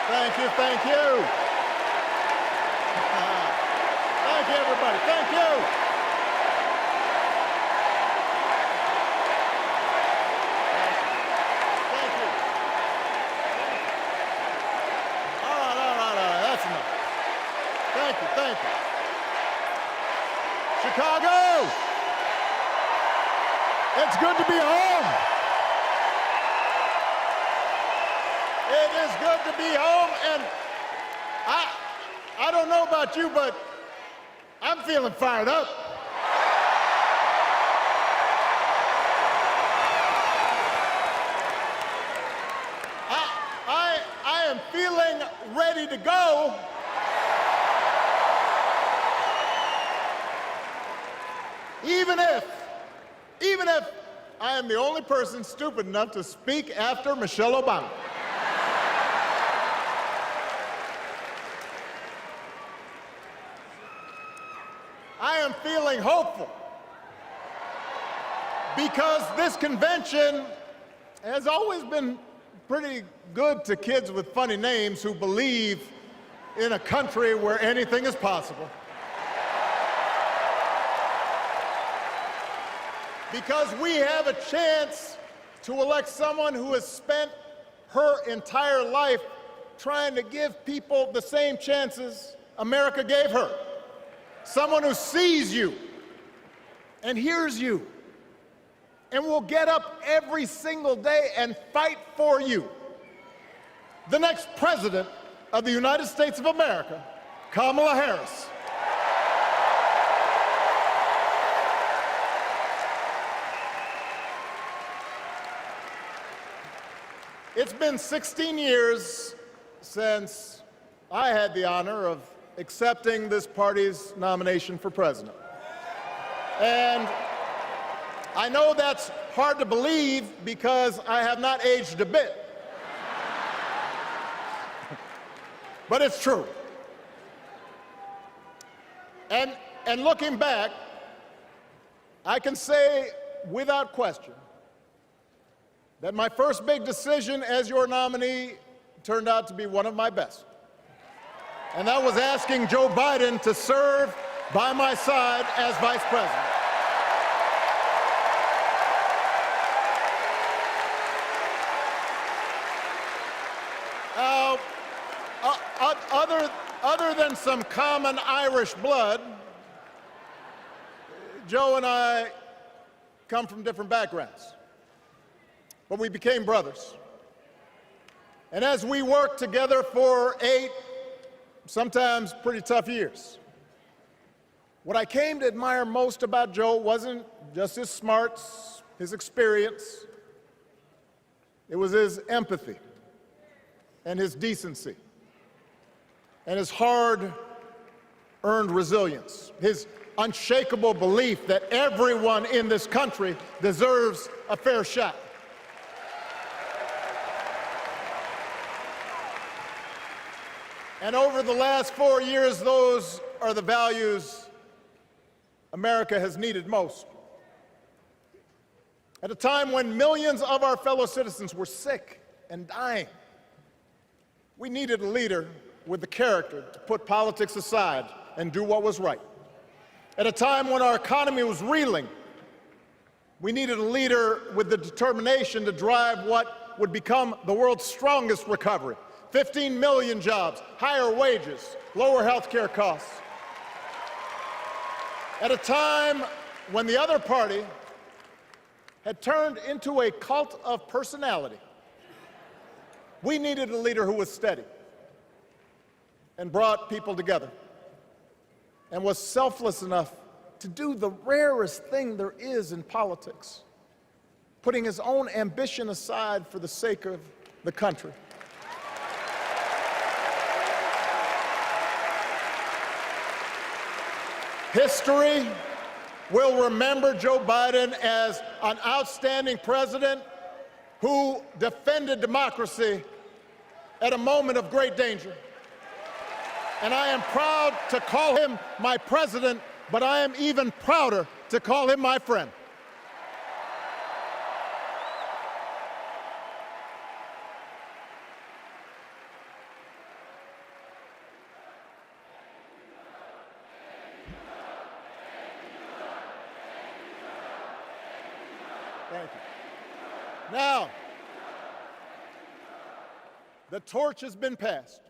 Thank you, thank you. Thank you, everybody. Thank you. Thank you. All right. That's enough. Thank you. Chicago! It's good to be home. It is good to be home, and I don't know about you, but I'm feeling fired up. I am feeling ready to go. Even if I am the only person stupid enough to speak after Michelle Obama. I am feeling hopeful because this convention has always been pretty good to kids with funny names who believe in a country where anything is possible. Because we have a chance to elect someone who has spent her entire life trying to give people the same chances America gave her. Someone who sees you and hears you and will get up every single day and fight for you. The next president of the United States of America, Kamala Harris. It's been 16 years since I had the honor of accepting this party's nomination for president. And I know that's hard to believe because I have not aged a bit. But it's true. And looking back, I can say without question that my first big decision as your nominee turned out to be one of my best. And that was asking Joe Biden to serve by my side as vice president. Other than some common Irish blood, Joe and I come from different backgrounds. But we became brothers. And as we worked together for 8, sometimes pretty tough years, what I came to admire most about Joe wasn't just his smarts, his experience. It was his empathy and his decency and his hard-earned resilience, his unshakable belief that everyone in this country deserves a fair shot. And over the last 4 years, those are the values America has needed most. At a time when millions of our fellow citizens were sick and dying, we needed a leader with the character to put politics aside and do what was right. At a time when our economy was reeling, we needed a leader with the determination to drive what would become the world's strongest recovery. 15 million jobs, higher wages, lower health care costs. At a time when the other party had turned into a cult of personality, we needed a leader who was steady and brought people together and was selfless enough to do the rarest thing there is in politics, putting his own ambition aside for the sake of the country. History will remember Joe Biden as an outstanding president who defended democracy at a moment of great danger. And I am proud to call him my president, but I am even prouder to call him my friend. Now, the torch has been passed.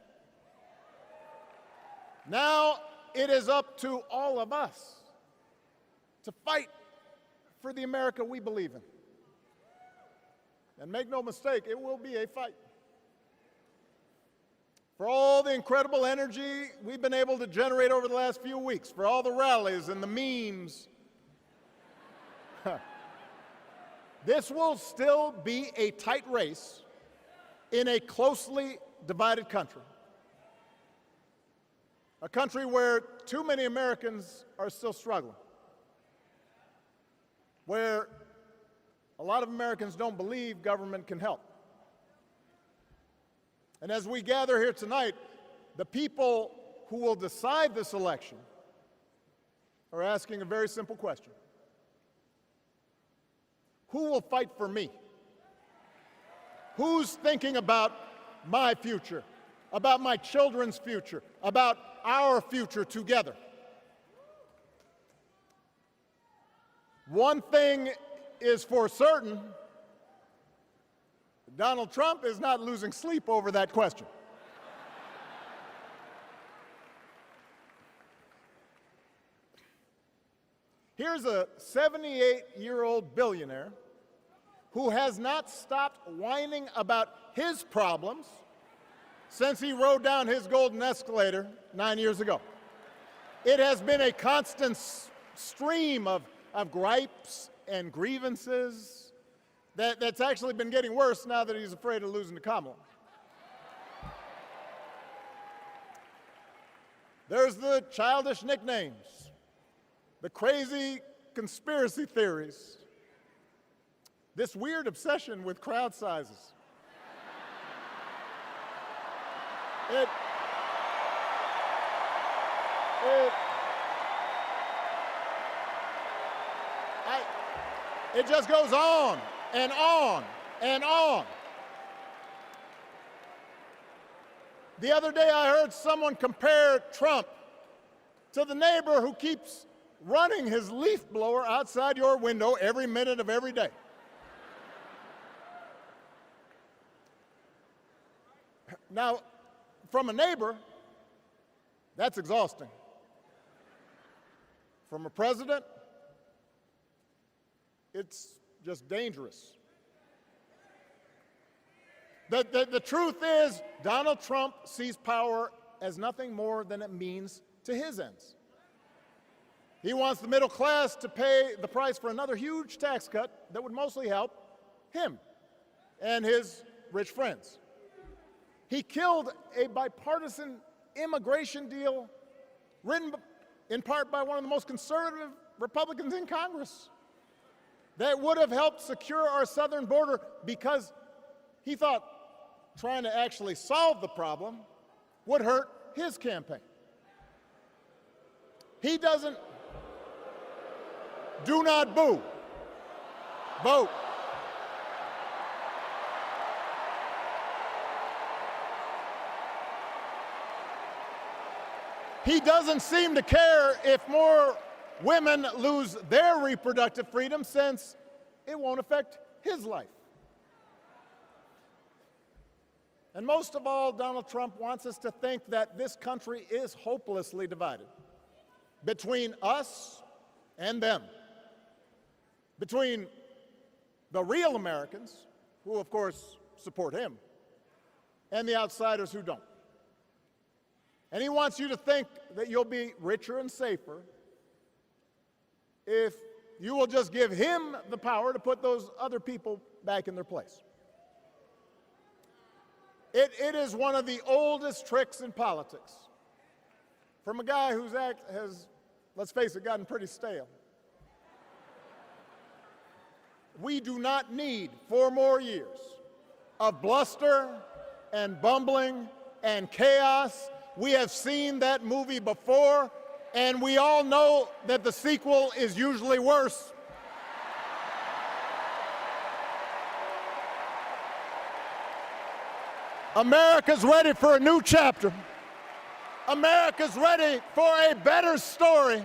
Now it is up to all of us to fight for the America we believe in. And make no mistake, it will be a fight. For all the incredible energy we've been able to generate over the last few weeks, for all the rallies and the memes, this will still be a tight race in a closely divided country. A country where too many Americans are still struggling. Where a lot of Americans don't believe government can help. And as we gather here tonight, the people who will decide this election are asking a very simple question. Who will fight for me? Who's thinking about my future, about my children's future, about our future together? One thing is for certain, Donald Trump is not losing sleep over that question. Here's a 78-year-old billionaire who has not stopped whining about his problems since he rode down his golden escalator 9 years ago. It has been a constant stream of gripes and grievances that's actually been getting worse now that he's afraid of losing to Kamala. There's the childish nicknames, the crazy conspiracy theories, this weird obsession with crowd sizes. It just goes on and on and on. The other day I heard someone compare Trump to the neighbor who keeps running his leaf blower outside your window every minute of every day. Now, from a neighbor, that's exhausting. From a president, it's just dangerous. The truth is, Donald Trump sees power as nothing more than it means to his ends. He wants the middle class to pay the price for another huge tax cut that would mostly help him and his rich friends. He killed a bipartisan immigration deal written in part by one of the most conservative Republicans in Congress that would have helped secure our southern border because he thought trying to actually solve the problem would hurt his campaign. He doesn't. Do not boo. Vote. He doesn't seem to care if more women lose their reproductive freedom since it won't affect his life. And most of all, Donald Trump wants us to think that this country is hopelessly divided between us and them, between the real Americans, who of course support him, and the outsiders who don't. And he wants you to think that you'll be richer and safer if you will just give him the power to put those other people back in their place. It is one of the oldest tricks in politics from a guy whose act has, let's face it, gotten pretty stale. We do not need 4 more years of bluster and bumbling and chaos. We have seen that movie before, and we all know that the sequel is usually worse. America's ready for a new chapter. America's ready for a better story.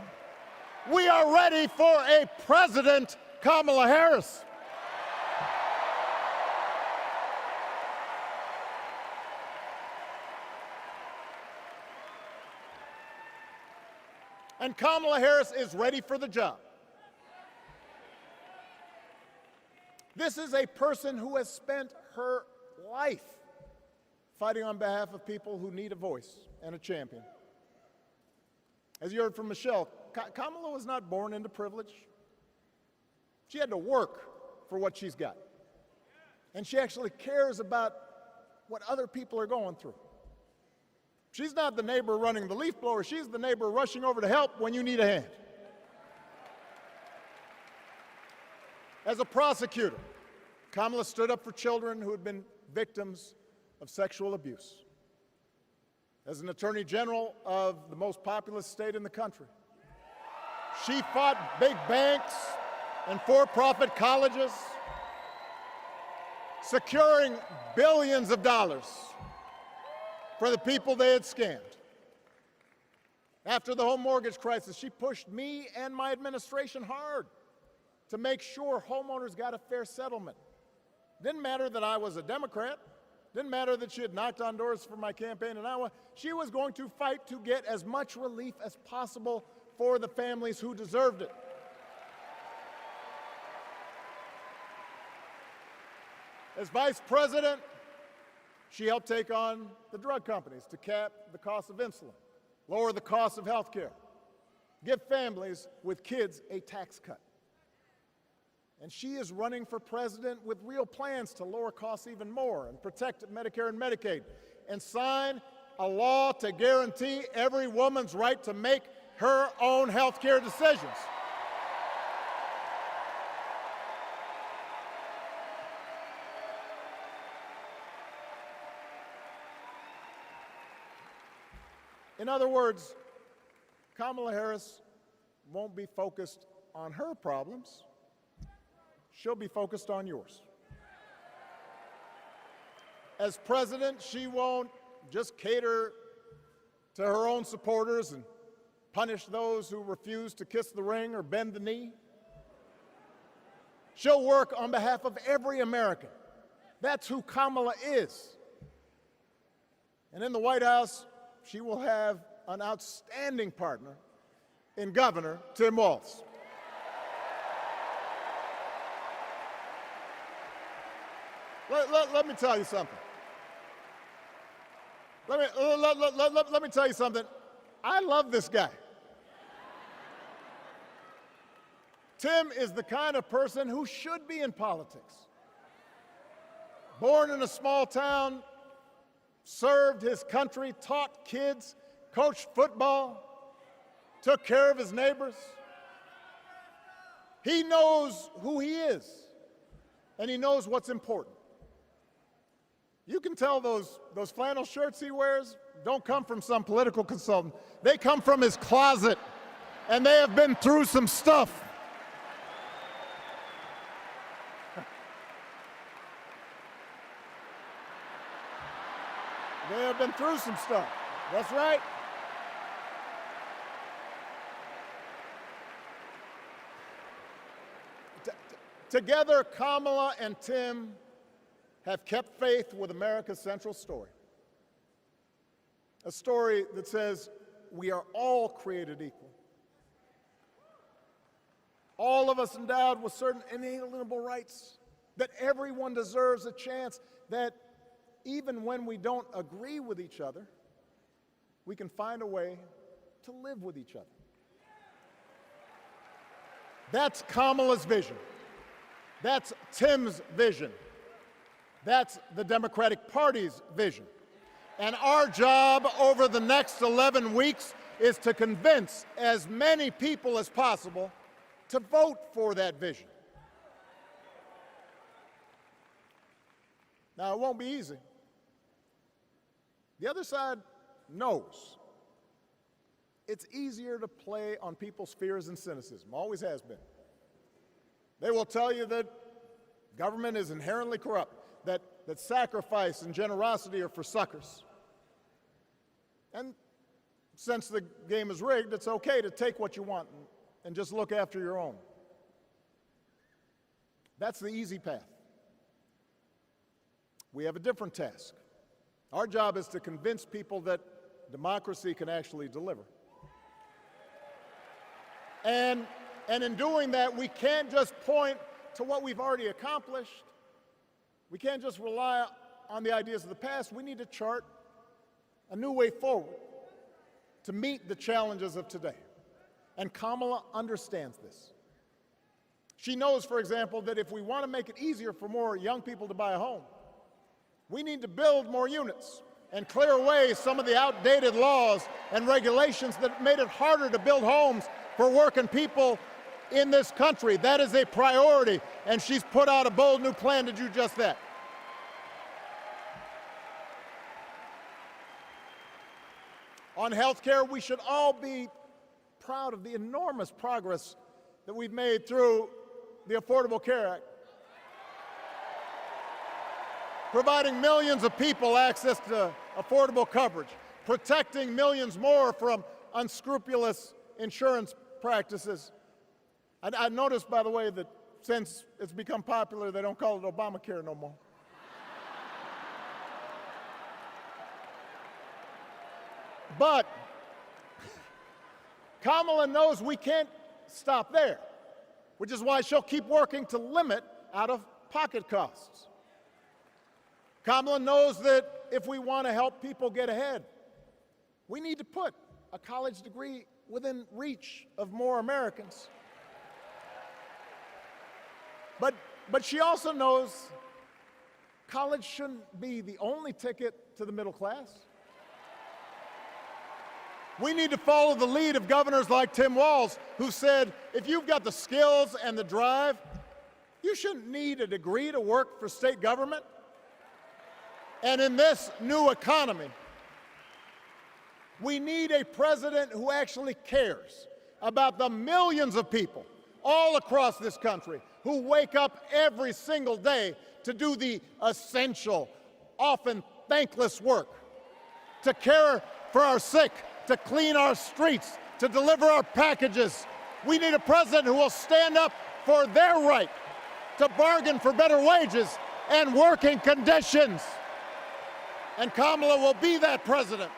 We are ready for a President Kamala Harris. And Kamala Harris is ready for the job. This is a person who has spent her life fighting on behalf of people who need a voice and a champion. As you heard from Michelle, Kamala was not born into privilege. She had to work for what she's got. And she actually cares about what other people are going through. She's not the neighbor running the leaf blower. She's the neighbor rushing over to help when you need a hand. As a prosecutor, Kamala stood up for children who had been victims of sexual abuse. As an attorney general of the most populous state in the country, she fought big banks and for-profit colleges, securing billions of dollars for the people they had scammed. After the home mortgage crisis, she pushed me and my administration hard to make sure homeowners got a fair settlement. Didn't matter that I was a Democrat. Didn't matter that she had knocked on doors for my campaign in Iowa. She was going to fight to get as much relief as possible for the families who deserved it. As vice president, she helped take on the drug companies to cap the cost of insulin, lower the cost of health care, give families with kids a tax cut. And she is running for president with real plans to lower costs even more and protect Medicare and Medicaid and sign a law to guarantee every woman's right to make her own health care decisions. In other words, Kamala Harris won't be focused on her problems. She'll be focused on yours. As president, she won't just cater to her own supporters and punish those who refuse to kiss the ring or bend the knee. She'll work on behalf of every American. That's who Kamala is. And in the White House, she will have an outstanding partner in Governor Tim Walz. Let me tell you something. Let me tell you something. I love this guy. Tim is the kind of person who should be in politics. Born in a small town, served his country, taught kids, coached football, took care of his neighbors. He knows who he is, and he knows what's important. You can tell those flannel shirts he wears don't come from some political consultant. They come from his closet, and they have been through some stuff. They have been through some stuff. That's right. Together, Kamala and Tim have kept faith with America's central story. A story that says we are all created equal. All of us endowed with certain inalienable rights, that everyone deserves a chance, that even when we don't agree with each other, we can find a way to live with each other. That's Kamala's vision. That's Tim's vision. That's the Democratic Party's vision. And our job over the next 11 weeks is to convince as many people as possible to vote for that vision. Now, it won't be easy. The other side knows it's easier to play on people's fears and cynicism, always has been. They will tell you that government is inherently corrupt, that sacrifice and generosity are for suckers. And since the game is rigged, it's okay to take what you want and just look after your own. That's the easy path. We have a different task. Our job is to convince people that democracy can actually deliver. And in doing that, we can't just point to what we've already accomplished. We can't just rely on the ideas of the past. We need to chart a new way forward to meet the challenges of today. And Kamala understands this. She knows, for example, that if we want to make it easier for more young people to buy a home, we need to build more units and clear away some of the outdated laws and regulations that made it harder to build homes for working people in this country. That is a priority, and she's put out a bold new plan to do just that. On health care, we should all be proud of the enormous progress that we've made through the Affordable Care Act, providing millions of people access to affordable coverage, protecting millions more from unscrupulous insurance practices. I noticed, by the way, that since it's become popular, they don't call it Obamacare no more. But Kamala knows we can't stop there, which is why she'll keep working to limit out-of-pocket costs. Kamala knows that if we want to help people get ahead, we need to put a college degree within reach of more Americans. But she also knows college shouldn't be the only ticket to the middle class. We need to follow the lead of governors like Tim Walz, who said, if you've got the skills and the drive, you shouldn't need a degree to work for state government. And in this new economy, we need a president who actually cares about the millions of people all across this country who wake up every single day to do the essential, often thankless work, to care for our sick, to clean our streets, to deliver our packages. We need a president who will stand up for their right to bargain for better wages and working conditions. And Kamala will be that president.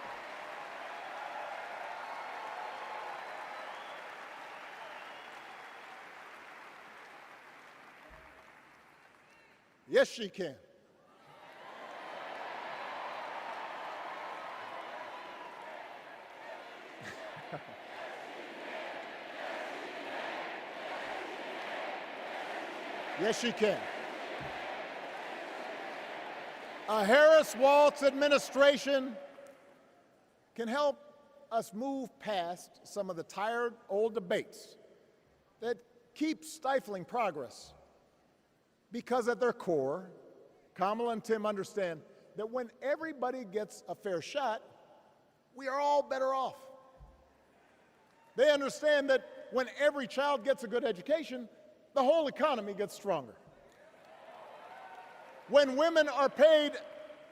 Yes, she can. Yes, she can. A Harris-Walz administration can help us move past some of the tired old debates that keep stifling progress, because at their core, Kamala and Tim understand that when everybody gets a fair shot, we are all better off. They understand that when every child gets a good education, the whole economy gets stronger. When women are paid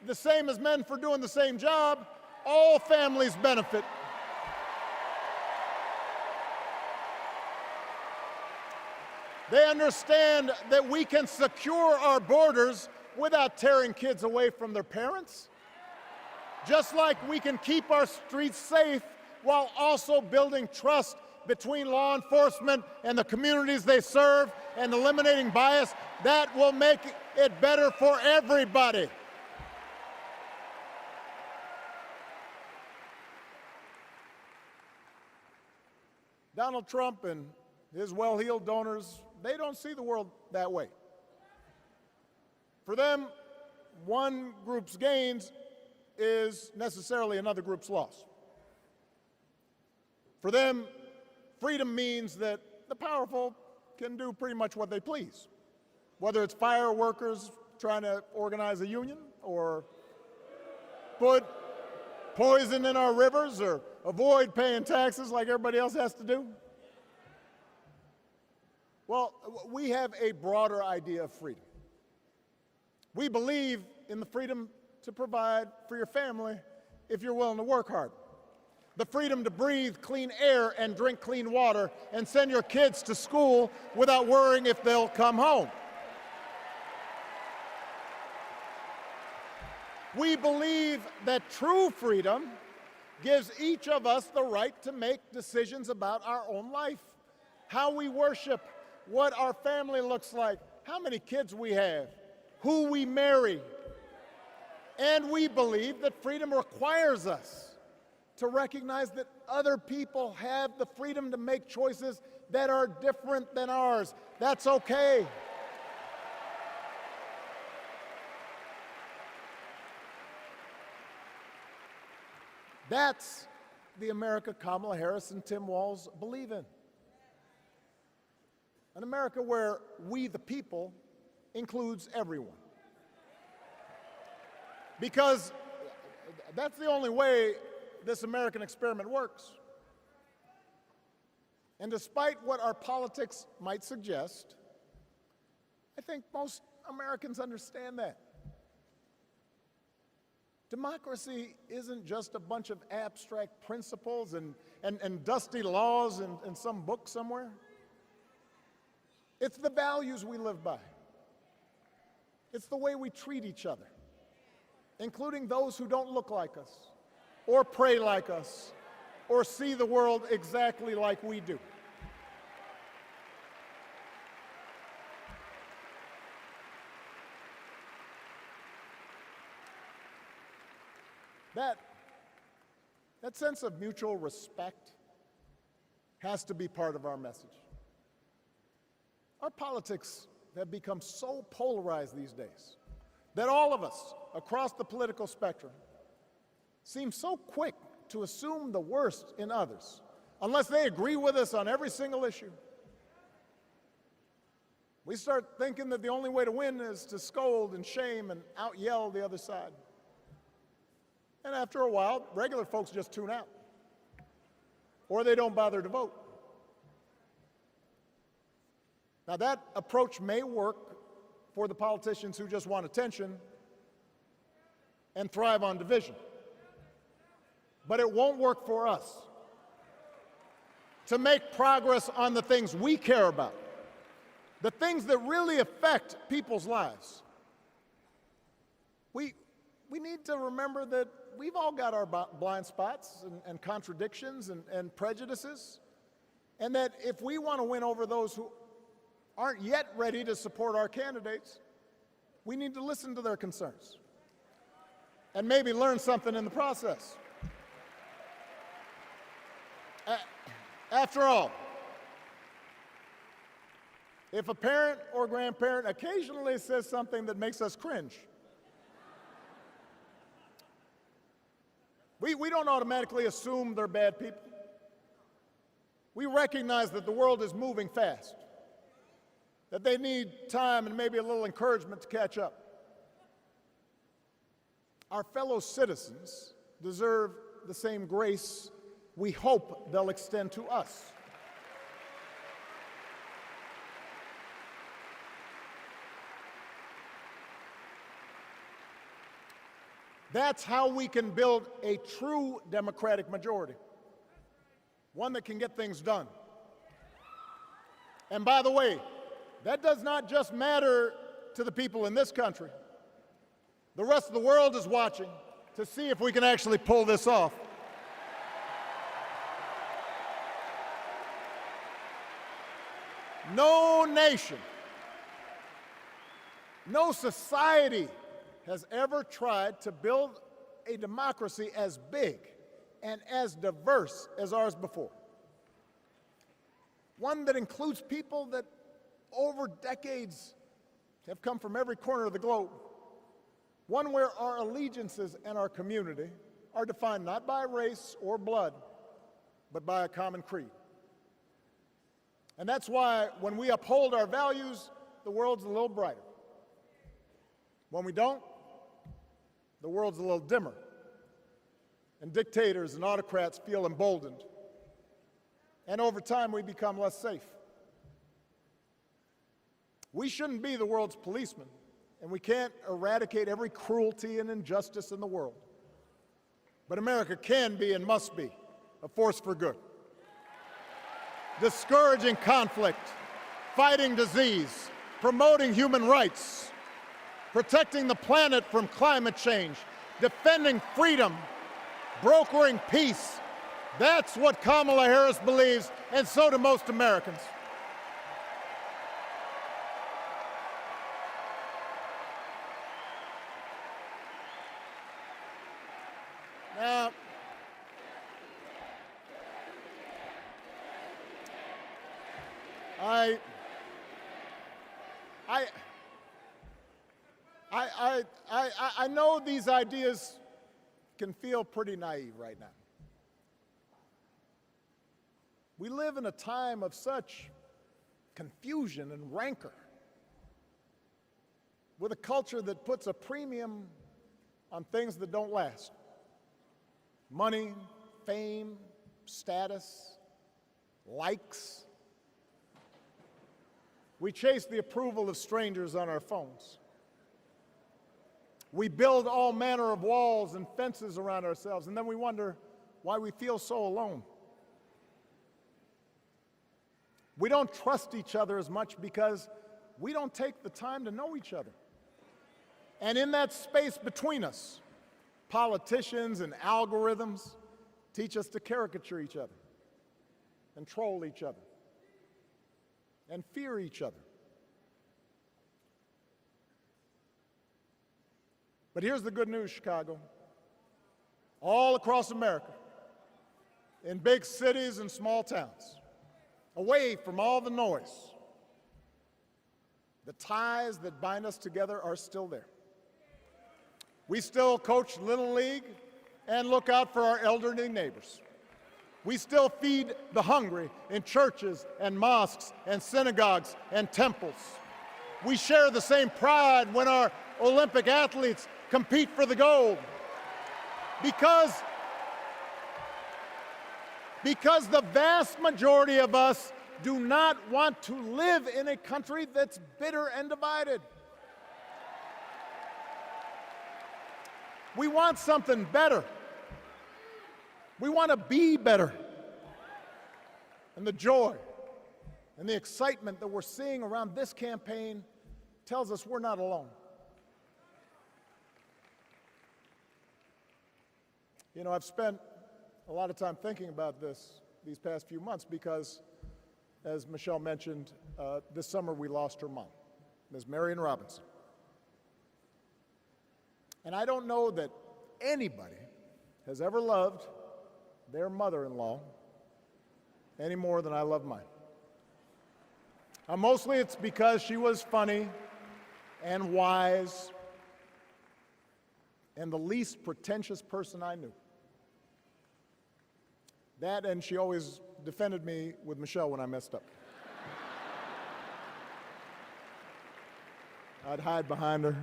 the same as men for doing the same job, all families benefit. They understand that we can secure our borders without tearing kids away from their parents, just like we can keep our streets safe while also building trust between law enforcement and the communities they serve and eliminating bias. That will make it better for everybody. Donald Trump and his well-heeled donors, they don't see the world that way. For them, one group's gains is necessarily another group's loss. For them, freedom means that the powerful can do pretty much what they please, whether it's fire workers trying to organize a union, or put poison in our rivers, or avoid paying taxes like everybody else has to do. Well, we have a broader idea of freedom. We believe in the freedom to provide for your family if you're willing to work hard. The freedom to breathe clean air and drink clean water and send your kids to school without worrying if they'll come home. We believe that true freedom gives each of us the right to make decisions about our own life how we worship, what our family looks like, how many kids we have, who we marry. And we believe that freedom requires us to recognize that other people have the freedom to make choices that are different than ours. That's okay. That's the America Kamala Harris and Tim Walz believe in. An America where we, the people, includes everyone. Because that's the only way this American experiment works. And despite what our politics might suggest, I think most Americans understand that. Democracy isn't just a bunch of abstract principles and dusty laws in some book somewhere. It's the values we live by. It's the way we treat each other, including those who don't look like us, or pray like us, or see the world exactly like we do. That sense of mutual respect has to be part of our message. Our politics have become so polarized these days that all of us across the political spectrum seem so quick to assume the worst in others, unless they agree with us on every single issue. We start thinking that the only way to win is to scold and shame and out-yell the other side. And after a while, regular folks just tune out, or they don't bother to vote. Now, that approach may work for the politicians who just want attention and thrive on division, but it won't work for us to make progress on the things we care about, the things that really affect people's lives. We need to remember that we've all got our blind spots and contradictions and prejudices, and that if we want to win over those who aren't yet ready to support our candidates, we need to listen to their concerns and maybe learn something in the process. After all, if a parent or grandparent occasionally says something that makes us cringe, we don't automatically assume they're bad people. We recognize that the world is moving fast, that they need time and maybe a little encouragement to catch up. Our fellow citizens deserve the same grace we hope they'll extend to us. That's how we can build a true democratic majority, one that can get things done. And by the way, that does not just matter to the people in this country. The rest of the world is watching to see if we can actually pull this off. No nation, no society has ever tried to build a democracy as big and as diverse as ours before. One that includes people that over decades have come from every corner of the globe. One where our allegiances and our community are defined not by race or blood, but by a common creed. And that's why when we uphold our values, the world's a little brighter. When we don't, the world's a little dimmer, and dictators and autocrats feel emboldened. And over time, we become less safe. We shouldn't be the world's policemen, and we can't eradicate every cruelty and injustice in the world. But America can be and must be a force for good, discouraging conflict, fighting disease, promoting human rights, protecting the planet from climate change, defending freedom, brokering peace, That's what Kamala Harris believes, and so do most Americans. Now, I know these ideas can feel pretty naive right now. We live in a time of such confusion and rancor, with a culture that puts a premium on things that don't last. Money, fame, status, likes. We chase the approval of strangers on our phones. We build all manner of walls and fences around ourselves, and then we wonder why we feel so alone. We don't trust each other as much because we don't take the time to know each other. And in that space between us, politicians and algorithms teach us to caricature each other and troll each other and fear each other. But here's the good news, Chicago. All across America, in big cities and small towns, away from all the noise, the ties that bind us together are still there. We still coach Little League and look out for our elderly neighbors. We still feed the hungry in churches and mosques and synagogues and temples. We share the same pride when our Olympic athletes compete for the gold. Because the vast majority of us do not want to live in a country that's bitter and divided. We want something better. We want to be better. And the joy and the excitement that we're seeing around this campaign tells us we're not alone. You know, I've spent a lot of time thinking about these past few months because, as Michelle mentioned, this summer we lost her mom, Ms. Marion Robinson. And I don't know that anybody has ever loved their mother-in-law any more than I love mine. Mostly it's because she was funny and wise and the least pretentious person I knew. That, and she always defended me with Michelle when I messed up. I'd hide behind her.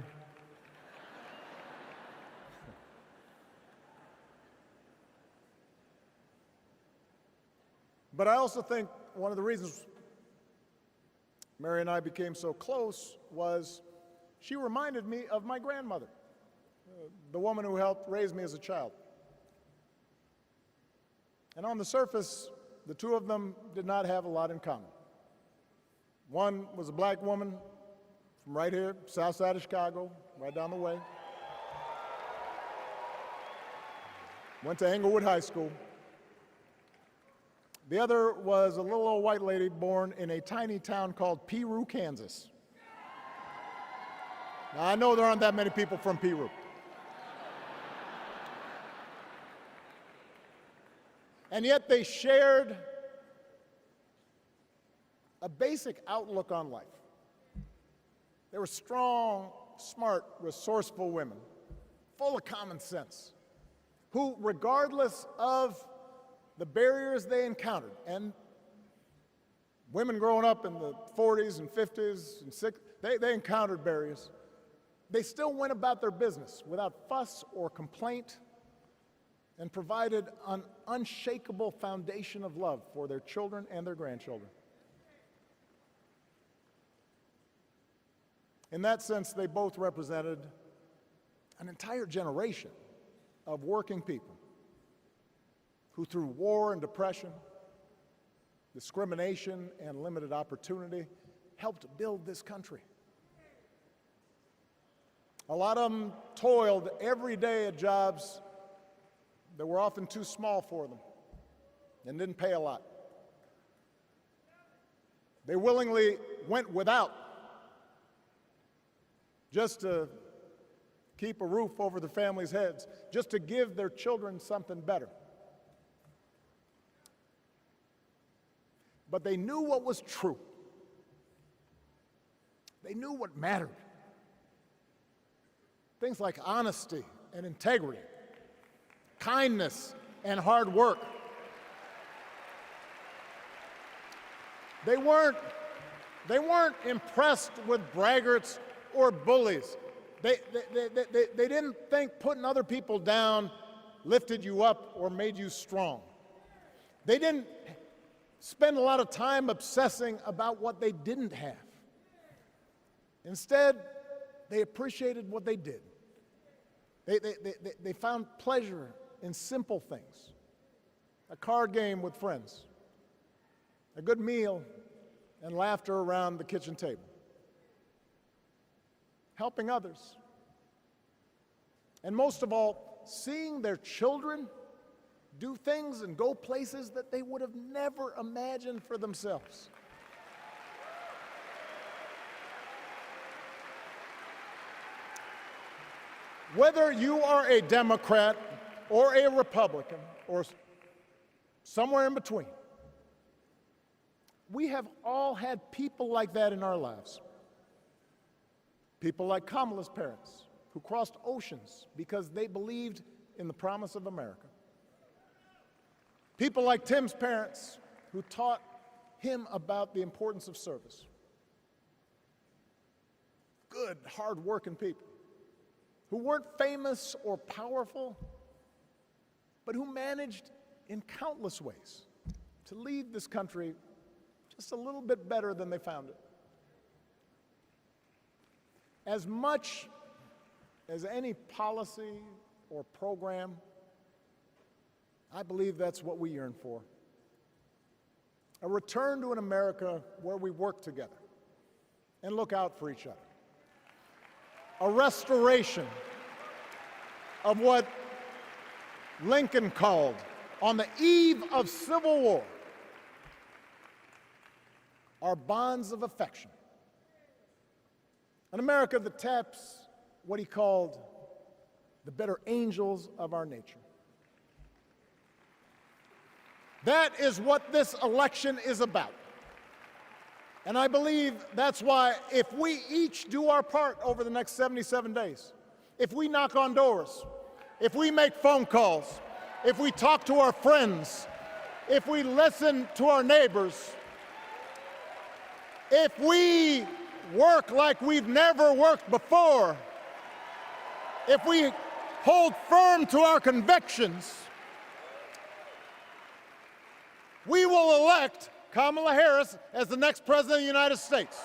But I also think one of the reasons Mary and I became so close was she reminded me of my grandmother, the woman who helped raise me as a child. And on the surface, the two of them did not have a lot in common. One was a black woman from right here, south side of Chicago, right down the way. Went to Englewood High School. The other was a little old white lady born in a tiny town called Peru, Kansas. Now, I know there aren't that many people from Peru. And yet they shared a basic outlook on life. They were strong, smart, resourceful women, full of common sense, who, regardless of the barriers they encountered, and women growing up in the 40s and 50s and 60s, they encountered barriers. They still went about their business without fuss or complaint and provided an unshakable foundation of love for their children and their grandchildren. In that sense, they both represented an entire generation of working people who, through war and depression, discrimination and limited opportunity, helped build this country. A lot of them toiled every day at jobs that were often too small for them. and didn't pay a lot. They willingly went without just to keep a roof over their families' heads, just to give their children something better. But they knew what was true. They knew what mattered. Things like honesty and integrity, kindness and hard work. They weren't impressed with braggarts or bullies. They didn't think putting other people down lifted you up or made you strong. They didn't spend a lot of time obsessing about what they didn't have. Instead, they appreciated what they did. They found pleasure in simple things. A card game with friends, a good meal, and laughter around the kitchen table. Helping others. And most of all, seeing their children do things and go places that they would have never imagined for themselves. Whether you are a Democrat or a Republican or somewhere in between, we have all had people like that in our lives. People like Kamala's parents, who crossed oceans because they believed in the promise of America. People like Tim's parents, who taught him about the importance of service. Good, hard-working people who weren't famous or powerful, but who managed in countless ways to leave this country just a little bit better than they found it. As much as any policy or program, I believe that's what we yearn for. A return to an America where we work together and look out for each other. A restoration of what Lincoln called, on the eve of Civil War, our bonds of affection. An America that taps what he called the better angels of our nature. That is what this election is about. And I believe that's why if we each do our part over the next 77 days, if we knock on doors, if we make phone calls, if we talk to our friends, if we listen to our neighbors, if we work like we've never worked before, if we hold firm to our convictions, we will elect Kamala Harris as the next President of the United States,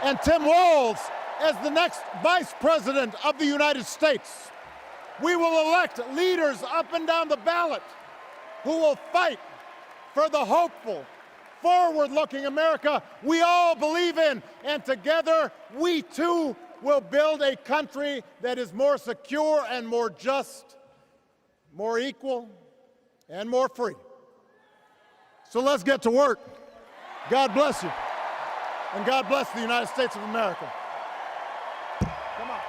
and Tim Walz as the next Vice President of the United States. We will elect leaders up and down the ballot who will fight for the hopeful, forward-looking America we all believe in, and together we too will build a country that is more secure and more just, more equal, and more free. So let's get to work. God bless you. And God bless the United States of America. Come on.